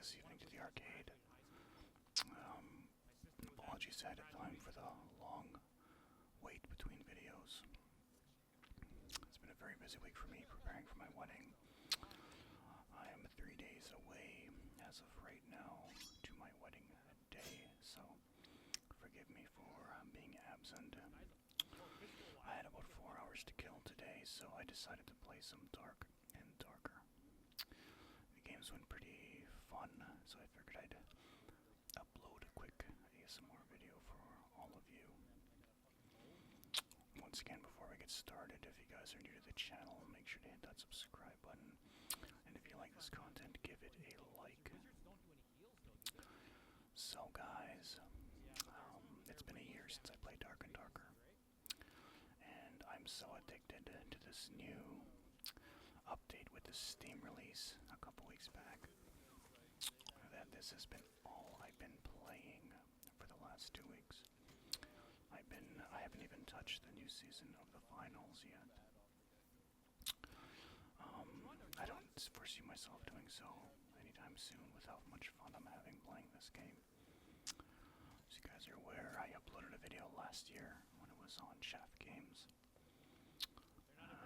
this evening to the arcade. Apologies ahead of time for the long wait between videos. It's been a very busy week for me preparing for my wedding. I am 3 days away as of right now to my wedding day, so forgive me for being absent. I had about 4 hours to kill today, so I decided to play some Dark and Darker. The games went pretty fun, so I figured I'd upload a quick ASMR video for all of you. Once again, before we get started, if you guys are new to the channel, make sure to hit that subscribe button. And if you like this content, give it a like. So guys, it's been a year since I played Dark and Darker. And I'm so addicted to this new update with the Steam release a couple weeks back that this has been all I've been playing for the last 2 weeks. I haven't even touched the new season of the finals yet. I don't foresee myself doing so anytime soon with how much fun I'm having playing this game. As you guys are aware, I uploaded a video last year when it was on Chef Games.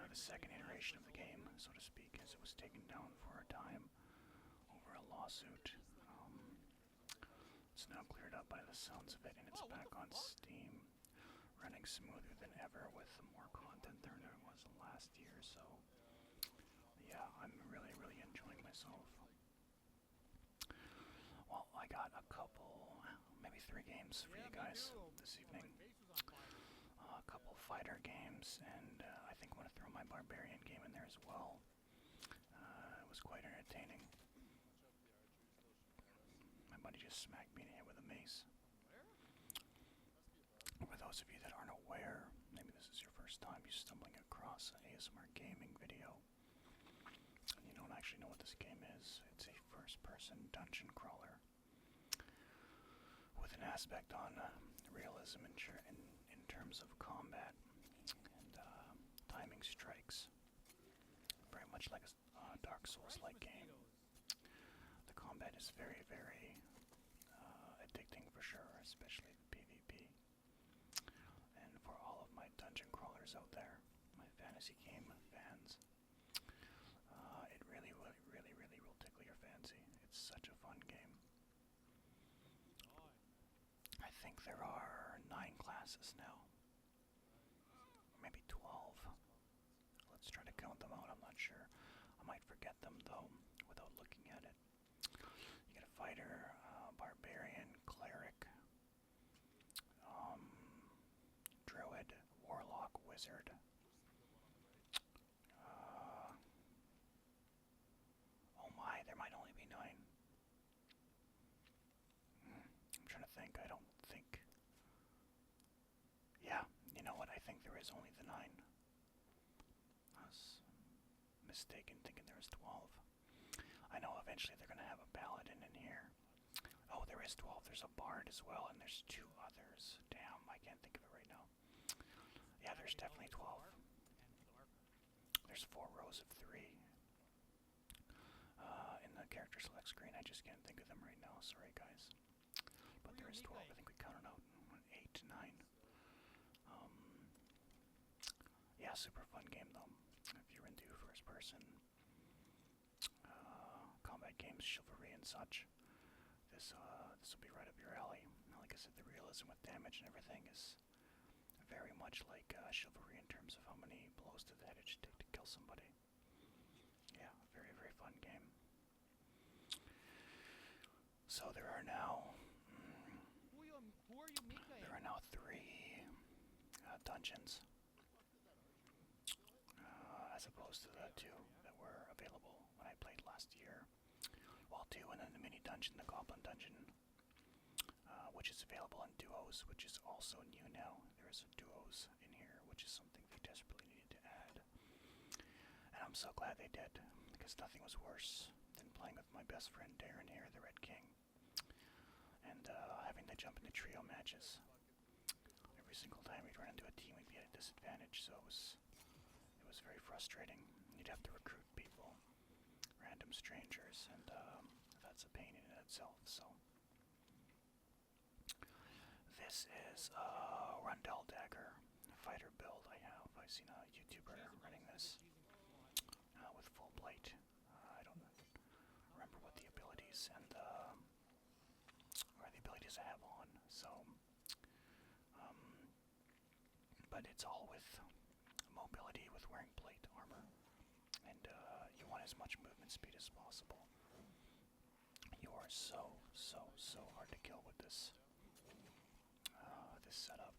The second iteration of the game, so to speak, as it was taken down for a time over a lawsuit. It's now cleared up by the sounds of it, and it's back on Steam, running smoother than ever with more content than there was last year, so yeah, I'm really enjoying myself. Well, I got a couple, maybe 3 games for you guys this evening. A couple fighter games, and I think I'm going to throw my barbarian game in there as well. It was quite entertaining. My buddy just smacked me in the head with a mace. For those of you that aren't aware, maybe this is your first time you're stumbling across an ASMR gaming video, and you don't actually know what this game is. It's a first-person dungeon crawler with an aspect on realism in terms of combat and timing strikes. Very much like a Dark Souls-like game. The combat is very addicting for sure, especially the PvP. And for all of my dungeon crawlers out there, my fantasy game fans, it really will tickle your fancy. It's such a fun game. I think there are 9 classes now. Maybe 12. Let's try to count them out, I'm not sure. I might forget them though, without looking at it. You get a fighter, barbarian, cleric, druid, warlock, wizard. Oh my, there might only be 9. I'm trying to think, I don't think... Yeah, you know what, I think there is only the 9. I was mistaken thinking there was 12. I know eventually they're going to have a paladin in here. Oh, there is 12. There's a bard as well, and there's 2 others. Damn, I can't think of it right now. Yeah, there's definitely 12. There's 4 rows of 3. In the character select screen, I just can't think of them right now. Sorry, guys. But there is 12. I think we counted out 8, 9. Yeah, super fun game though. If you're into first-person combat games, chivalry and such, this will be right up your alley. Like I said, the realism with damage and everything is very much like chivalry in terms of how many blows to the head it should take to kill somebody. Yeah, very fun game. So there are now 3 dungeons. As opposed to the 2 that were available when I played last year. Well, 2 and then the mini dungeon, the goblin dungeon, which is available in duos, which is also new now. There's duos in here, which is something they desperately needed to add. And I'm so glad they did, because nothing was worse than playing with my best friend Darren here, the Red King, and having to jump into trio matches. Every single time we'd run into a team, we'd be at a disadvantage, so it was very frustrating. You'd have to recruit people, random strangers, and that that's a pain in itself. So this is a Rundell Dagger fighter build I have. I've seen a YouTuber running this with full plate. I don't remember what the abilities and or the abilities I have on. So, but it's all with mobility with wearing plate armor, and you want as much movement speed as possible. You are so hard to kill with this this setup.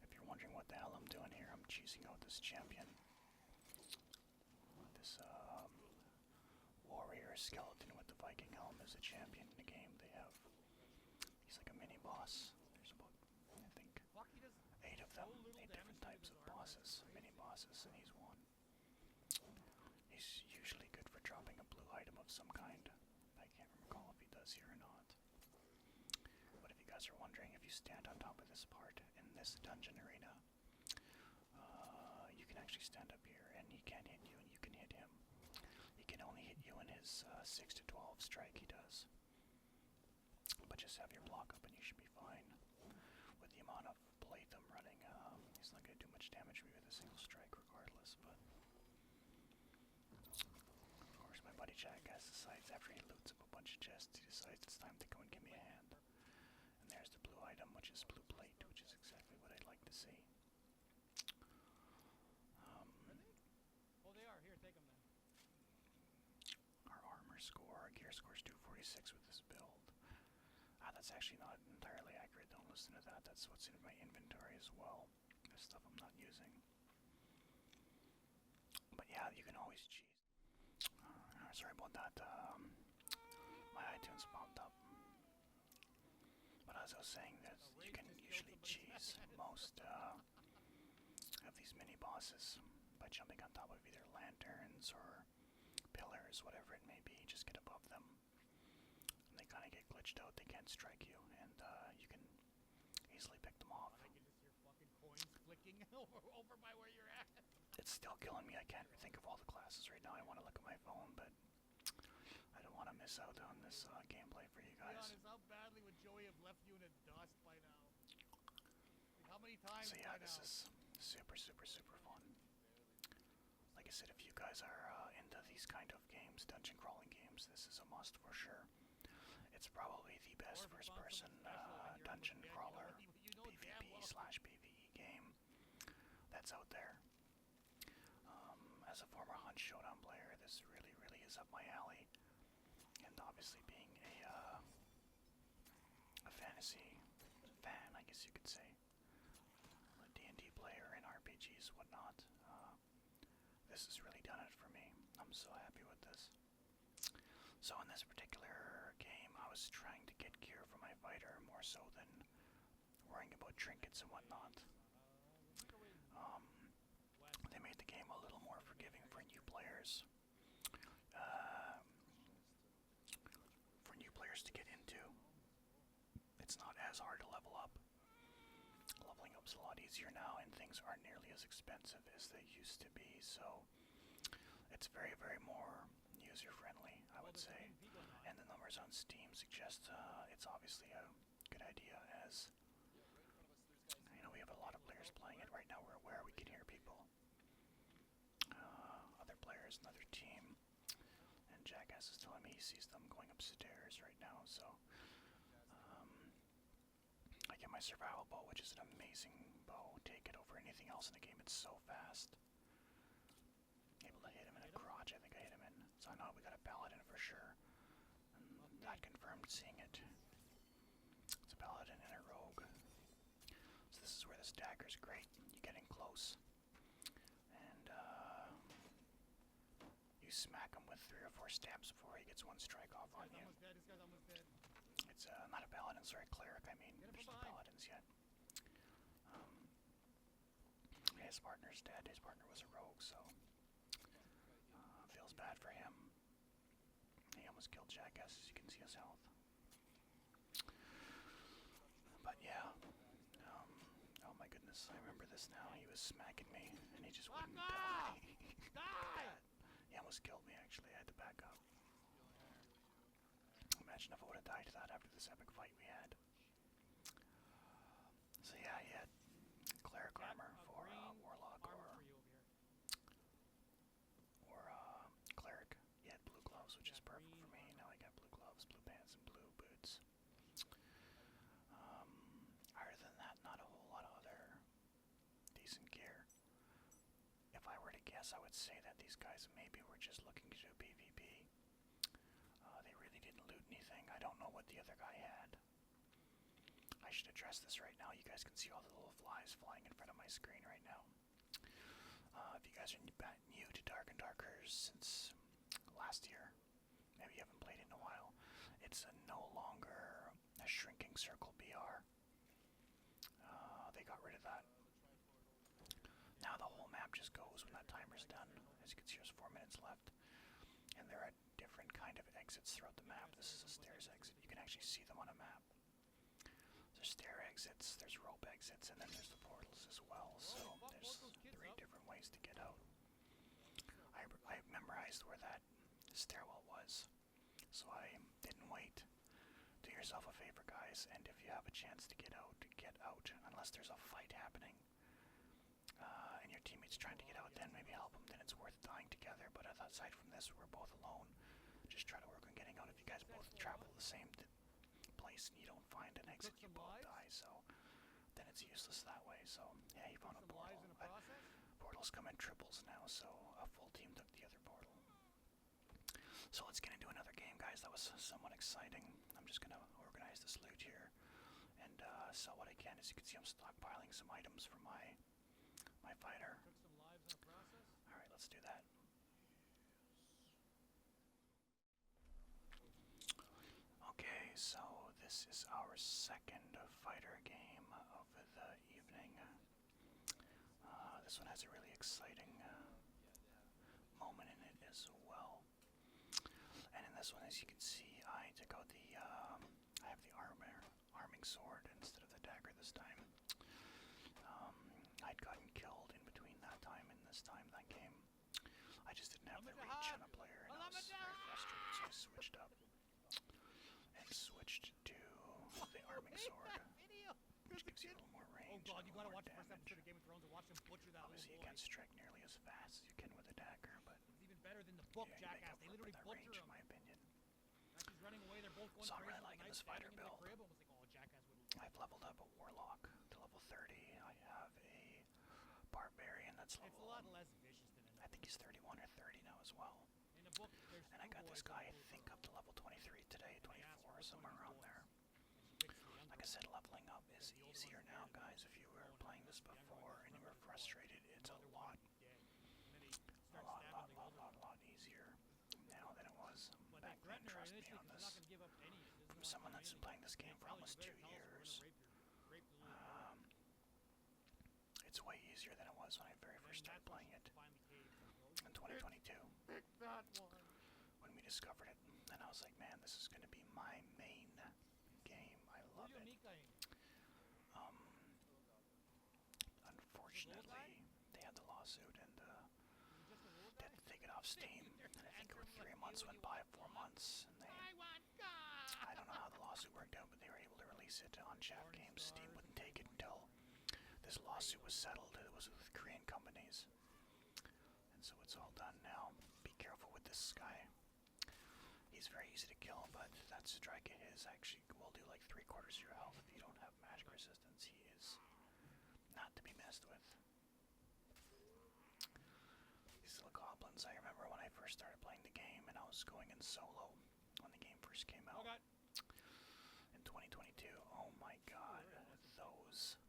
If you're wondering what the hell I'm doing here, I'm cheesing out this champion. This warrior skeleton with the Viking helm is a champion in the game. They have, he's like a mini boss. There's about, I think, 8 of them, 8 different types of bosses, mini bosses, and he's one. He's usually good for dropping a blue item of some kind. I can't recall if he does here or not. But if you guys are wondering, if you stand on top of this part in this dungeon arena, you can actually stand up here and he can't hit you and you can hit him. He can only hit you in his 6 to 12 strike he does. But just have your block up and you should be fine. With the amount of plate I'm running, he's not going to do much damage to me with a single strike regardless, but of course my buddy Jackass decides after he loots up a bunch of chests, he decides it's time to go and give me a hand. And there's the blue item, which is blue plate, which is exactly what I'd like to see. Our armor score, our gear score is 246 with this build. That's actually not entirely accurate, don't listen to that. That's what's in my inventory as well. There's stuff I'm not using. But yeah, you can always cheese. Sorry about that. My iTunes popped up. But as I was saying, that you can usually cheese most of these mini bosses by jumping on top of either lanterns or pillars, whatever it may be. Just get above them. And they kind of get glitched out. They can't strike you, and you can easily pick them off. I can just hear fucking coins flicking over by where you're at. It's still killing me. I can't think of all the classes right now. I want to look at my phone, but I don't want to miss out on this gameplay for you guys. To be honest, how badly would Joey have left you in the dust by now? Like, how many times? So yeah, this is super fun. Like I said, if you guys are into these kind of games, dungeon crawling games, this is a must for sure. It's probably the best first-person dungeon crawler PvP/PvE game that's out there. As a former Hunt Showdown player, this really is up my alley. And obviously being a fantasy fan, I guess you could say, a D&D player and RPGs, whatnot, this has really done it for me. I'm so happy with this. So in this particular game, I was trying to get gear for my fighter more so than worrying about trinkets and whatnot. They made the game a little more forgiving for new players. For new players to get into. It's not as hard to level up. Leveling up's a lot easier now, and things aren't nearly as expensive as they used to be, so it's very more user-friendly, I would say. And the numbers on Steam suggest it's obviously a good idea, as you know, we have a lot of players playing it right now. We're aware we can hear people. Other players, another team, and Jackass is telling me he sees them going upstairs right now, so I get my survival bow, which is an amazing bow. Take it over anything else in the game. It's so fast. Able to hit him in a crotch. I think I hit him in. So I know we got a paladin for sure. And that confirmed seeing it. It's a paladin and a rogue. So this is where this dagger's great. You get in close, and you smack him with 3 or 4 stabs before he gets one strike off on you. This guy's almost dead. It's not a paladin, sorry, cleric. I mean, there's no paladins yet. His partner's dead. His partner was a rogue, so feels bad for him. He almost killed Jackass, as you can see his health. But yeah, oh my goodness, I remember this now. He was smacking me, and he just wouldn't die. Die! He almost killed me, actually. I had to back up. imagine if I would have died to that after this epic fight we had. So yeah, he had cleric armor for warlock or cleric. He had blue gloves, which is perfect for me. Now I got blue gloves, blue pants, and blue boots. Other than that, not a whole lot of other decent gear. If I were to guess, I would say that these guys maybe were just looking to do PvP. They really didn't loot anything. I don't know what the other guy had. I should address this right now. You guys can see all the little flies flying in front of my screen right now. If you guys are new to Dark and Darker since last year, maybe you haven't played it in a while, it's no longer a shrinking circle BR. They got rid of that. Now the whole map just goes when that timer's done. As you can see, there's 4 minutes left. And there are different kind of exits throughout the map. This is a stairs exit. You can actually see them on a map. There's stair exits, there's rope exits, and then there's the portals as well. So there's 3 different ways to get out. I memorized where that stairwell was, so I didn't wait. Do yourself a favor, guys, and if you have a chance to get out, unless there's a fight happening, and your teammate's trying to get out, then maybe help them, then it's worth dying together. But aside from this, we're both alone. Just try to work on getting out. If you guys both travel the same place and you don't find an exit, you both die, so then it's useless that way. So yeah, you found a portal. Portals come in triples now, so a full team took the other portal. So let's get into another game, guys. That was somewhat exciting. I'm just gonna organize this loot here and sell what I can. As you can see, I'm stockpiling some items for my fighter. Alright, let's do that. Okay, so this is our second fighter game of the evening. This one has a really exciting moment in it as well. And in this one, as you can see, I took out I have the arming sword instead of the dagger this time. I'd gotten killed in between that time and this time, that game. I just didn't have the reach on a player, and I was very frustrated, so I switched up. And switched to the arming sword, which gives you a little more range. Oh god, you gotta watch the damage. first episode of Game of Thrones and watch them butcher that Obviously, you can't strike nearly as fast as you can with a dagger, but it's even better than the book, yeah, Jackass. They literally butcher range, him. in my opinion. Now she's running away, they're both going So I'm crazy. really liking this fighter build. Crib, almost like, oh, Jackass would I've leveled up a warlock to level 30. I have a barbarian that's level. It's a lot less vicious than in I think he's 31 or 30 now as well. in the book. There's And I got this guy, I think, up to level 23 today, 24, somewhere around there. Like I said, leveling up is easier now, guys. If you were playing this before and you were frustrated, it's a lot easier now than it was back then. Trust me on this. From someone that's been playing this game for almost 2 years, it's way easier than it was when I very first started playing it in 2022. When we discovered it, and I was like, man, this is going to be my main game. I love it. Unfortunately, they had the lawsuit and they had to take it off Steam. And I think 3 months went by, 4 months, and I don't know how the lawsuit worked out, but they were able to release it on chat games. Steam wouldn't take it until this lawsuit was settled. It was with Korean companies, and so it's all done now. Be careful with this guy. He's very easy to kill, but that strike of his actually will do like 3/4 of your health if you don't have magic resistance. He is not to be messed with. These little goblins, I remember when I first started playing the game and I was going in solo when the game first came out in 2022. Oh my god, those.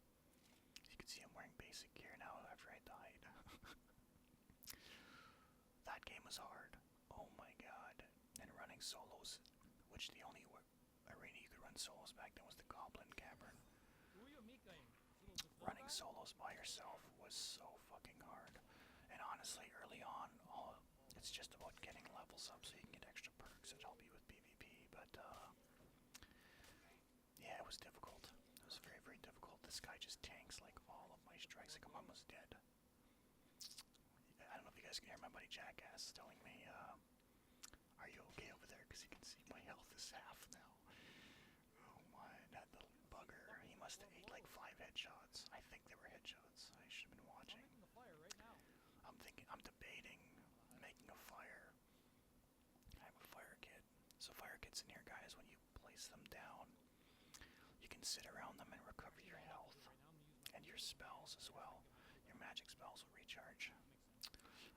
You can see I'm wearing basic gear now after I died. That game was hard. Oh my god. And running solos, which the only arena you could run solos back then was the Goblin Cavern. Running solos by yourself was so fucking hard. And honestly, early on, it's just about getting levels up so you can get extra perks that help you with PvP. But yeah, it was difficult. It was very, very difficult. This guy just tanks like all of my strikes. Like I'm almost dead. I don't know if you guys can hear my buddy Jackass telling me, are you okay over there? Because As you can see, my health is half now. Oh my, that little bugger. He must have ate like 5 headshots. I think they were headshots. I should have been watching. I'm making a fire right now. I'm debating making a fire. I have a fire kit. So fire kits in here, guys, when you place them down, you can sit around them and recover your health. And your spells as well. Your magic spells will recharge.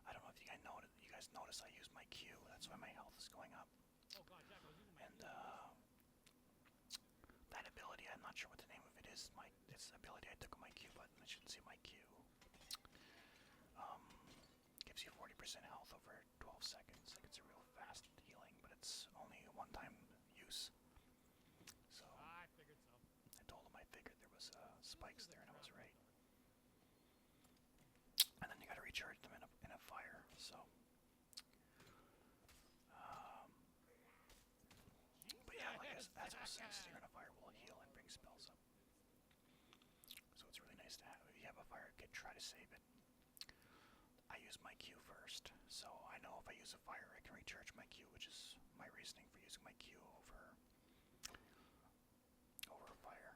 I don't know if you guys notice I use my Q. That's why my health is going up. Oh god, Jack, I was using my And that ability, I'm not sure what the name of it is. It's the ability I took on my Q button. I shouldn't see my Q. Gives you 40% health over 12 seconds. Like, it's a real fast healing, but it's only a one-time use. So I figured so. I told him I figured there was spikes there, and I was right. And then you gotta recharge them in a fire. So, but yeah, like as I was saying, steering a fire will heal and bring spells up. So it's really nice to have. If you have a fire kit, try to save it. I use my Q first, so I know if I use a fire, I can recharge my Q, which is my reasoning for using my Q over a fire.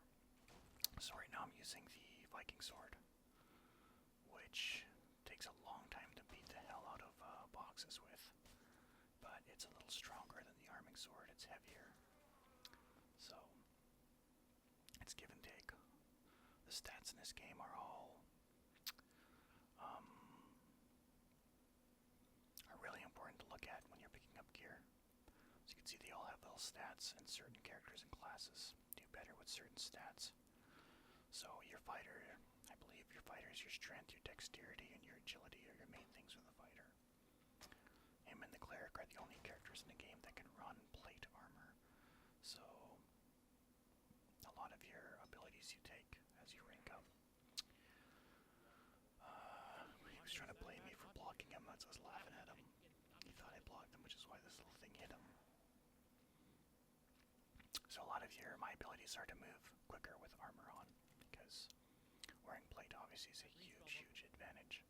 So right now I'm using the Viking sword, which takes a long time to beat the hell out of boxes with, but it's a little stronger than the arming sword. It's heavier, so it's give and take. The stats in this game are all are really important to look at when you're picking up gear. So you can see they all have little stats, and certain characters and classes do better with certain stats. So your fighter, I believe your fighter is your strength, your dexterity, and your agility are your main things with a fighter. Him and the cleric are the only characters in the game that can run plate armor. So a lot of your abilities you take as you rank up. He was trying to blame me for blocking him, as I was laughing at him. He thought I blocked him, which is why this little thing hit him. So a lot of my abilities are to move quicker with armor on, because wearing plate obviously is a huge advantage.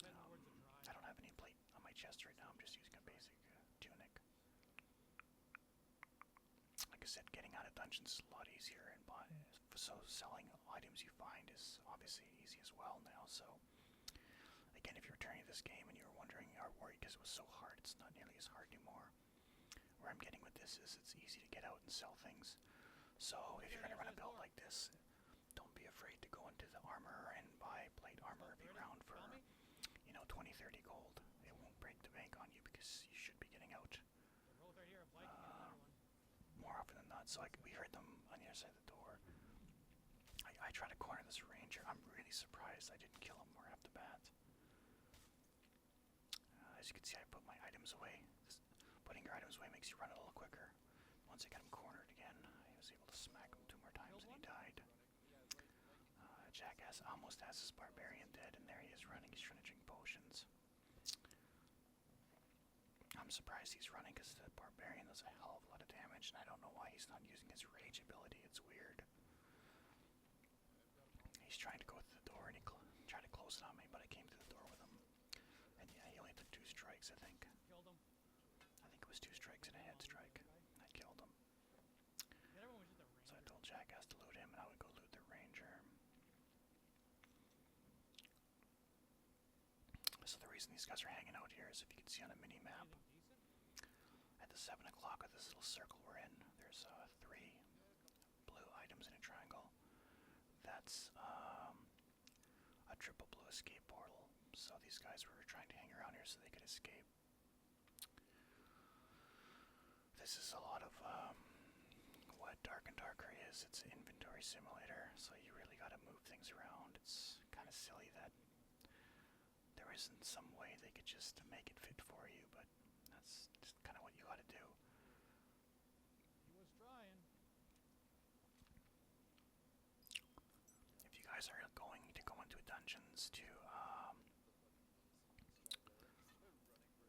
I don't have any plate on my chest right now, I'm just using a basic tunic. Like I said, getting out of dungeons is a lot easier, and so selling items you find is obviously easy as well now. So again, if you're returning to this game and you were wondering or worried because it was so hard, it's not nearly as hard anymore. Where I'm getting with this is it's easy to get out and sell things. So if you're going to run a build like this, don't be afraid to go into the armor and buy plate armor every round for, 20, 30 gold. It won't break the bank on you because you should be getting out more often than not. So we heard them on the other side of the door. I tried to corner this ranger. I'm really surprised I didn't kill him more off the bat. As you can see, I put my items away. Putting your items away makes you run a little quicker. Once I got him cornered again, I was able to smack him 2 more times and he died. Jackass almost has his barbarian dead, and there he is running. He's trying to drink potions. I'm surprised he's running because the barbarian does a hell of a lot of damage, and I don't know why he's not using his rage ability. It's weird. He's trying to go through the door, and he tried to close it on me, but I came through the door with him. And yeah, he only took 2 strikes, I think. Killed him. I think it was 2 strikes and a head strike. I killed him. So I told Jackass to loot him, and I would go loot the ranger. So the reason these guys are hanging out here is, if you can see on a mini-map, at the 7 o'clock of this little circle we're in, there's 3 blue items in a triangle. That's a triple blue escape portal. So these guys were trying to hang around here so they could escape. This is a lot of what Dark and Darker is. It's an inventory simulator, so you really gotta move things around. It's kind of silly that there isn't some way they could just make it fit for you, but that's just kind of what you gotta do. He was trying. If you guys are going to go into dungeons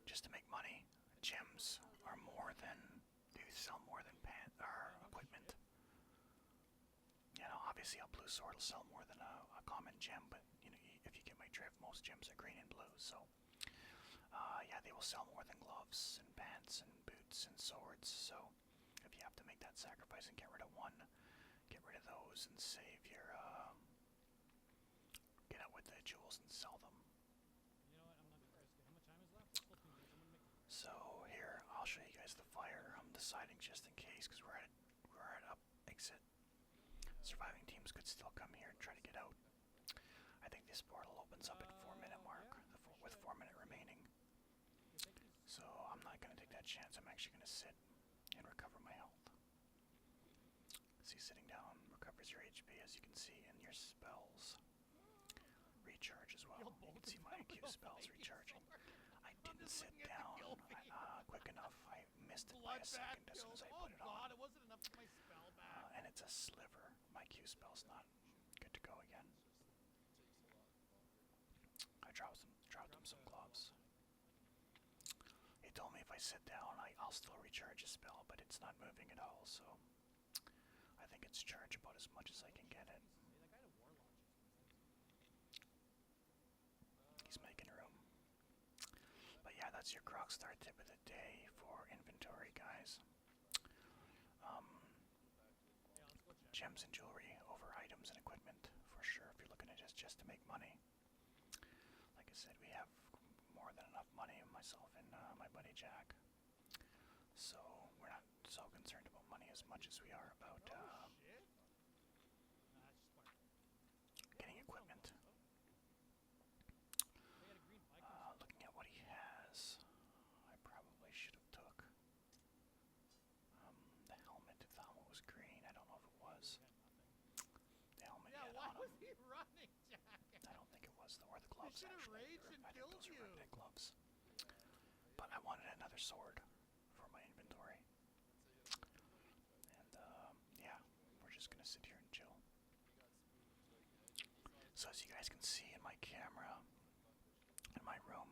just to make money, gems are more than, they sell more than equipment. Obviously a blue sword will sell more than a common gem, but if you get my drift, most gems are green and blue. So yeah, they will will sell more than gloves and pants and boots and swords, so if you have to make that sacrifice and get rid of one, get rid of those and save your, get out with the jewels and sell them. You know what? I'm not gonna risk it. How much time is left? There's still 2 minutes. I'm gonna make. So here, I'll show you guys the fire. I'm deciding just in case, because we're at up exit. Surviving teams could still come here and try to get out. I think this portal opens up at 4-minute mark, with 4 minutes remaining. So I'm not gonna take that chance. I'm actually gonna sit and recover my health. See, sitting down recovers your HP, as you can see, and your spells recharge as well. You can see my IQ spells recharging. I didn't sit down quick enough. I missed it by a second as soon as I put it on. It wasn't enough for my spell back. And it's a sliver. My Q spell's not good to go again. I dropped him some gloves. He told me if I sit down, I'll still recharge a spell, but it's not moving at all, so I think it's charged about as much as I can get it. He's making room. But yeah, that's your Grockstar tip of the day for inventory, guys. Gems and jewelry over items and equipment, for sure, if you're looking at just to make money. Like I said, we have more than enough money, myself and my buddy Jack. So we're not so concerned about money as much as we are about getting equipment. Looking at what he has, I probably should have took the helmet. If the helmet was green, I don't know if it was. The helmet he had on him. Was he running, Jack? I don't think it was, or the gloves actually. I think those you. were redneck gloves. But I wanted another sword for my inventory. And yeah, we're just gonna sit here and chill. So as you guys can see in my camera, in my room,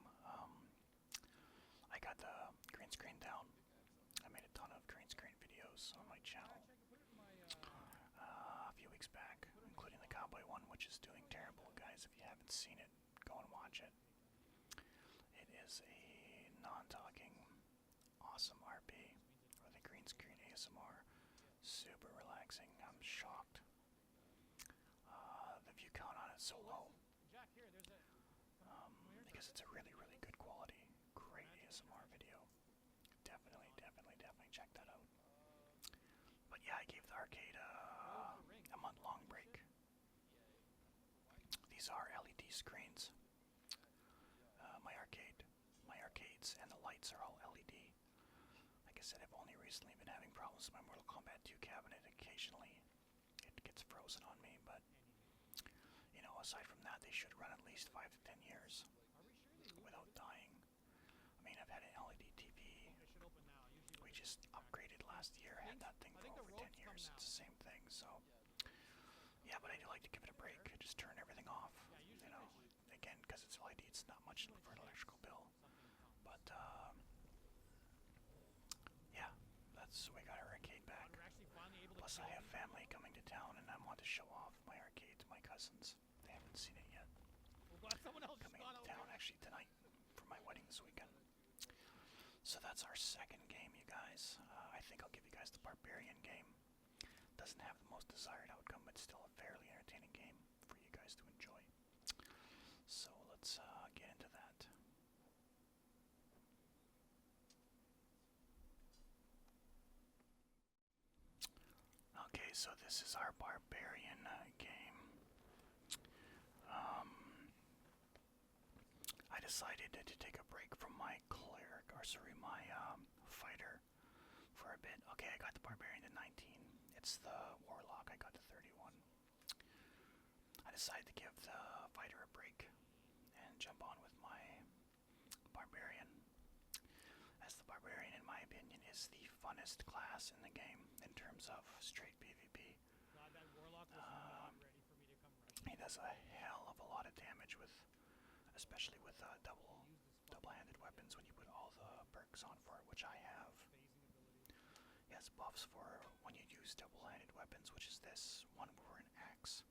I got the green screen down. I made a ton of green screen videos on my channel a few weeks back, including the cowboy one, which is doing terrible, guys. If you haven't seen it, go and watch it. It is a non-talking, awesome RP with a green screen ASMR. Super relaxing. I'm shocked. The view count on it's so low. Jack, here, there's a. Because it's a really, really good quality, great ASMR video. Definitely check that out. But yeah, I gave the arcade a month-long break. These are LED screens. My arcades and the lights are all LED. Like I said, I've only recently been having problems with my Mortal Kombat 2 cabinet. Occasionally it gets frozen on me, but you know, aside from that, they should run at least 5 to 10 years without dying. I mean, I've had an LED TV. We just upgraded last year, had that thing for over 10 years. It's the same thing, so yeah, but I do like to give it a break. Just turn everything off, you know, again, because it's LED, it's not much for an electrical bill. But yeah, we got our arcade back. Plus I have family coming to town and I want to show off my arcade to my cousins. They haven't seen it yet. Coming into town actually tonight for my wedding this weekend. So that's our second game, you guys. I think I'll give you guys the Barbarian game. Doesn't have the most desired outcome, but still a fairly entertaining game for you guys to enjoy. So let's get into that. Okay, so this is our Barbarian game. I decided to take a break from my cleric, or sorry, my fighter for a bit. Okay, I got the Barbarian to 19. It's the Warlock I got to 31. I decided to give the fighter a break and jump on with my Barbarian, as the Barbarian, in my opinion, is the funnest class in the game in terms of straight PvP. God, that Warlock was not ready for me to come rush. He does a hell of a lot of damage with, especially with double-handed weapons when you put all the perks on for it, which I have. He has buffs for when you use double-handed weapons, which is this one for an axe.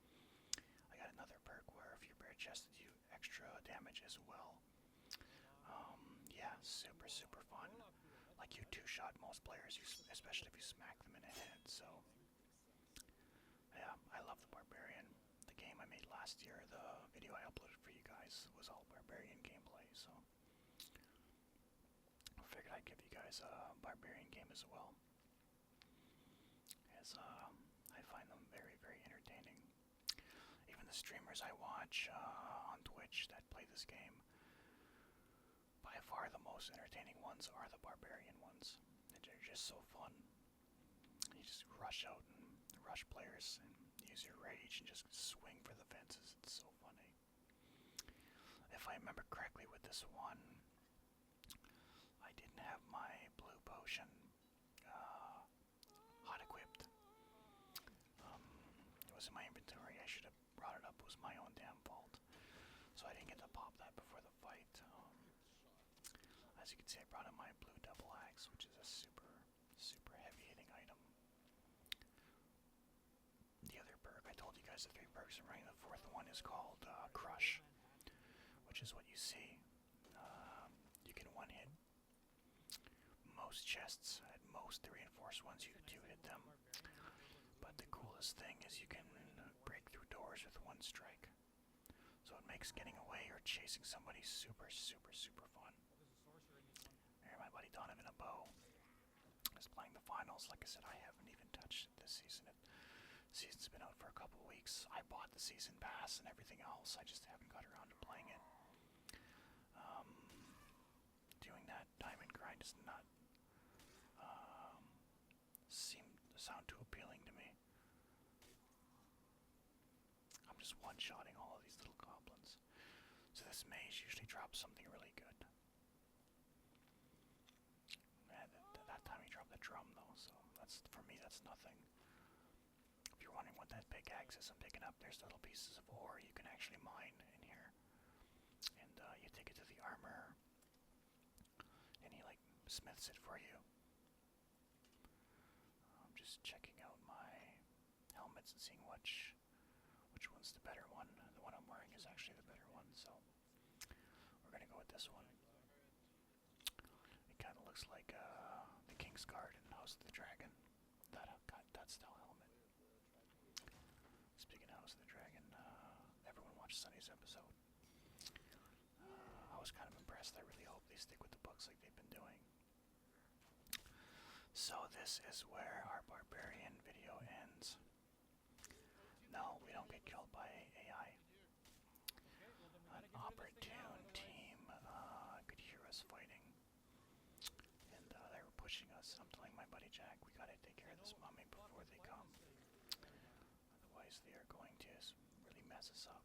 I got another perk where if you're bare-chested, you extra damage as well. Yeah, super, super fun. Like you two-shot most players, especially if you smack them in the head. So yeah, I love the Barbarian. The game I made last year, the video I uploaded for you guys was all Barbarian gameplay. So I figured I'd give you guys a Barbarian game as well, as I find them very, very entertaining. Even the streamers I watch on Twitch that play this game, by far the most entertaining ones are the Barbarian ones. They're just so fun. You just rush out and rush players and use your rage and just swing for the fences. It's so funny. If I remember correctly with this one, I didn't have my blue potion hot equipped. It was in my inventory. I should have brought it up. It was my own damn fault. So I didn't get to pop that before the fight. As you can see, I brought in my blue double axe, which is a super, super heavy hitting item. The other perk, I told you guys the 3 perks I'm running. The 4th one is called Crush, which is what you see. You can one hit most chests. At most, the reinforced ones, you 2-hit them. But the coolest thing is you can break through doors with 1 strike. So it makes getting away or chasing somebody super, super, super fun. Here, my buddy Donovan a bow is playing the finals. Like I said, I haven't even touched it this season. The season's been out for a couple weeks. I bought the season pass and everything else. I just haven't got around to playing it. Doing that diamond grind does not seem to sound too appealing to me. I'm just one-shotting all of these little goblins. So this mage usually drops something really good. That time he dropped the drum though, so that's, for me, that's nothing. If you're wondering what that big axe is I'm picking up, there's little pieces of ore you can actually mine in here. And you take it to the armor, and he like smiths it for you. I'm just checking out my helmets and seeing which one's the better one. The one I'm wearing is actually the better one, so we're gonna go with this one. It kind of looks like the King's Guard in House of the Dragon. That style helmet. Speaking of House of the Dragon, everyone watched Sunny's episode. I was kind of impressed. I really hope they stick with the books like they've been doing. So this is where our Barbarian video ends. No, we don't get killed by AI. An opportune team could hear us fighting, and they were pushing us. I'm telling my buddy Jack, we gotta take care of this mummy before they come. Otherwise they are going to really mess us up.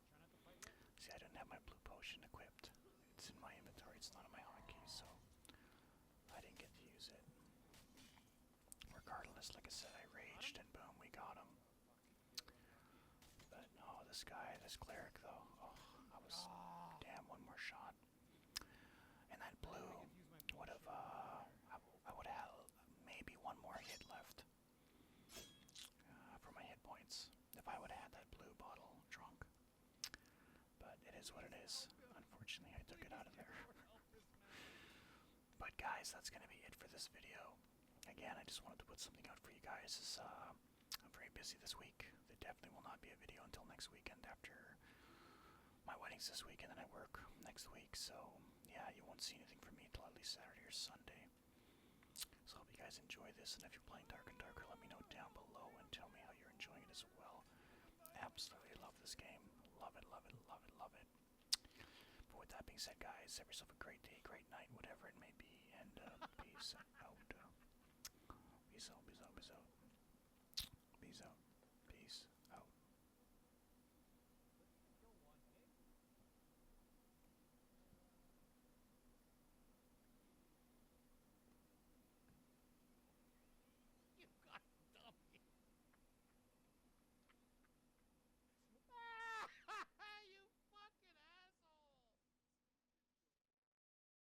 See, I didn't have my blue potion equipped. It's in my inventory, it's not in my hotkeys, so I didn't get to use it. Regardless, like I said, I raged and boom, we got him. But no, this guy, this cleric though, oh, I was, damn, one more shot. And that blue would have, I would have maybe one more hit left for my hit points if I would have had that blue bottle drunk. But it is what it is. Unfortunately, I took it out of there. But guys, that's going to be it for this video. Again, I just wanted to put something out for you guys. I'm very busy this week. There definitely will not be a video until next weekend after my wedding's this week, and then I work next week. So yeah, you won't see anything from me until at least Saturday or Sunday. So I hope you guys enjoy this, and if you're playing Dark and Darker, let me know down below and tell me how you're enjoying it as well. Absolutely love this game. Love it, love it, love it, love it. But with that being said, guys, have yourself a great day, great night, whatever it may be, and peace out. Peace out, peace out, peace out. Peace out.